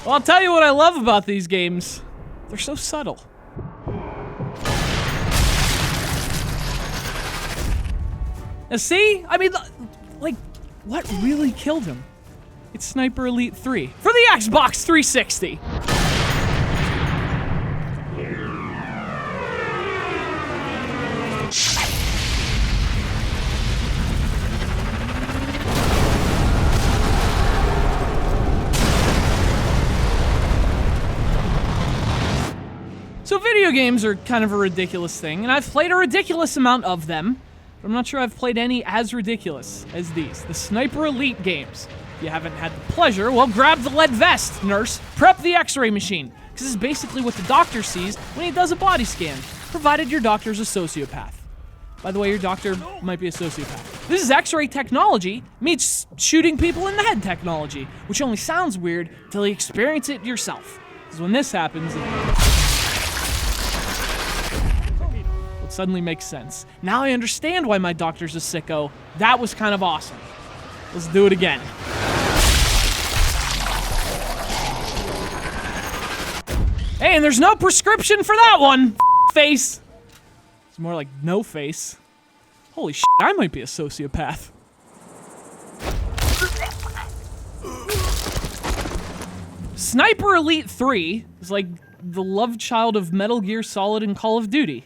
Well, I'll tell you what I love about these games. They're so subtle. Now see? I mean, like, what really killed him? It's Sniper Elite 3 for the Xbox 360. So video games are kind of a ridiculous thing, and I've played a ridiculous amount of them, but I'm not sure I've played any as ridiculous as these, the Sniper Elite games. If you haven't had the pleasure, well, grab the lead vest, nurse. Prep the x-ray machine, because it's basically what the doctor sees when he does a body scan, provided your doctor's a sociopath. By the way, your doctor might be a sociopath. This is x-ray technology meets shooting people in the head technology, which only sounds weird until you experience it yourself. Because when this happens, it suddenly makes sense. Now I understand why my doctor's a sicko. That was kind of awesome. Let's do it again. Hey, and there's no prescription for that one, face. It's more like no face. Holy shit, I might be a sociopath. Sniper Elite 3 is like the love child of Metal Gear Solid and Call of Duty.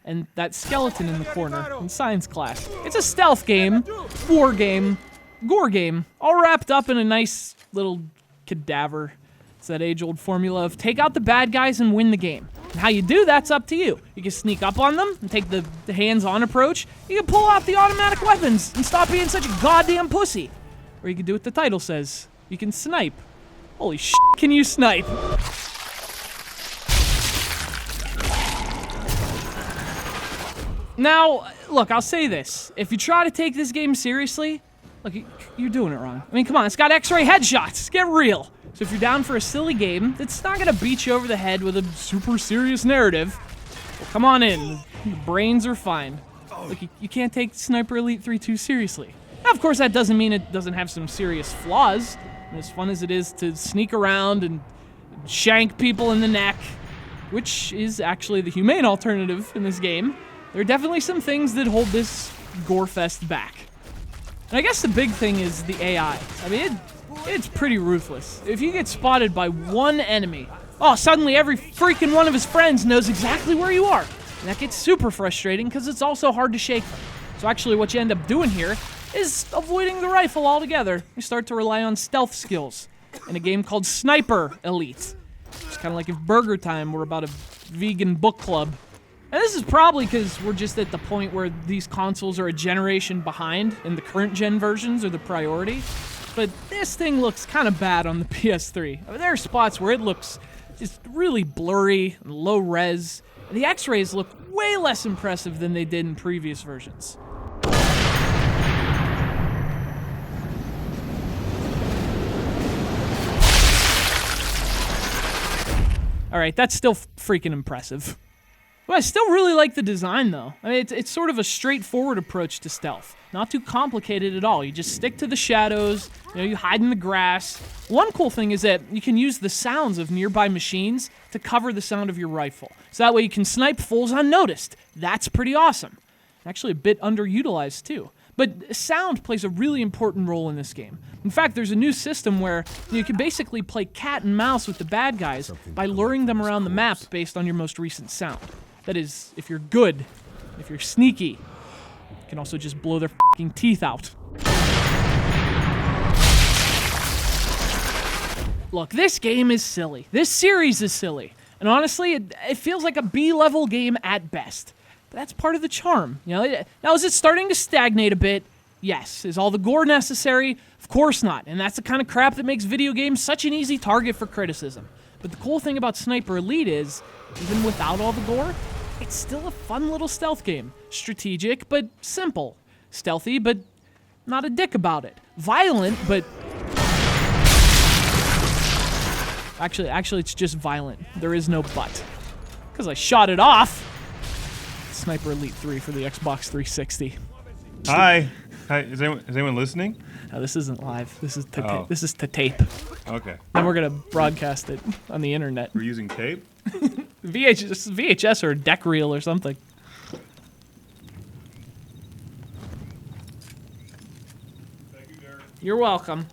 And that skeleton in the corner in science class. It's a stealth game, war game, gore game, all wrapped up in a nice little cadaver. It's that age-old formula of take out the bad guys and win the game. And how you do that's up to you. You can sneak up on them and take the hands-on approach. You can pull out the automatic weapons and stop being such a goddamn pussy. Or you can do what the title says. You can snipe. Holy shit, can you snipe? Now, look, I'll say this. If you try to take this game seriously, look, you're doing it wrong. I mean, come on, it's got x-ray headshots. Get real. So if you're down for a silly game that's not gonna beat you over the head with a super serious narrative, well, come on in. The brains are fine. Look, you can't take Sniper Elite 3 too seriously. Now, of course, that doesn't mean it doesn't have some serious flaws. And as fun as it is to sneak around and shank people in the neck, which is actually the humane alternative in this game, there are definitely some things that hold this gore fest back. And I guess the big thing is the AI. I mean, it's pretty ruthless. If you get spotted by one enemy, oh, suddenly every freaking one of his friends knows exactly where you are. And that gets super frustrating because it's also hard to shake them. So actually what you end up doing here is avoiding the rifle altogether. You start to rely on stealth skills in a game called Sniper Elite. It's kind of like if Burger Time were about a vegan book club. And this is probably because we're just at the point where these consoles are a generation behind and the current gen versions are the priority. But this thing looks kind of bad on the PS3. I mean, there are spots where it looks just really blurry and low res. And the x-rays look way less impressive than they did in previous versions. Alright, that's still freaking impressive. Well, I still really like the design, though. I mean, it's sort of a straightforward approach to stealth. Not too complicated at all. You just stick to the shadows, you hide in the grass. One cool thing is that you can use the sounds of nearby machines to cover the sound of your rifle. So that way you can snipe fools unnoticed. That's pretty awesome. Actually a bit underutilized, too. But sound plays a really important role in this game. In fact, there's a new system where you can basically play cat and mouse with the bad guys by luring them around the map based on your most recent sound. That is, if you're good, if you're sneaky, you can also just blow their f***ing teeth out. Look, this game is silly. This series is silly. And honestly, it feels like a B-level game at best. But that's part of the charm. Now, is it starting to stagnate a bit? Yes. Is all the gore necessary? Of course not. And that's the kind of crap that makes video games such an easy target for criticism. But the cool thing about Sniper Elite is, even without all the gore, it's still a fun little stealth game. Strategic, but simple. Stealthy, but not a dick about it. Violent, but... Actually, it's just violent. There is no but. Because I shot it off. Sniper Elite 3 for the Xbox 360. Hi. Is anyone listening? No, this isn't live. This is to Oh. this is to tape. Okay. Then we're gonna broadcast it on the internet. We're using tape? VHS or a deck reel or something. Thank you, Derek. You're welcome.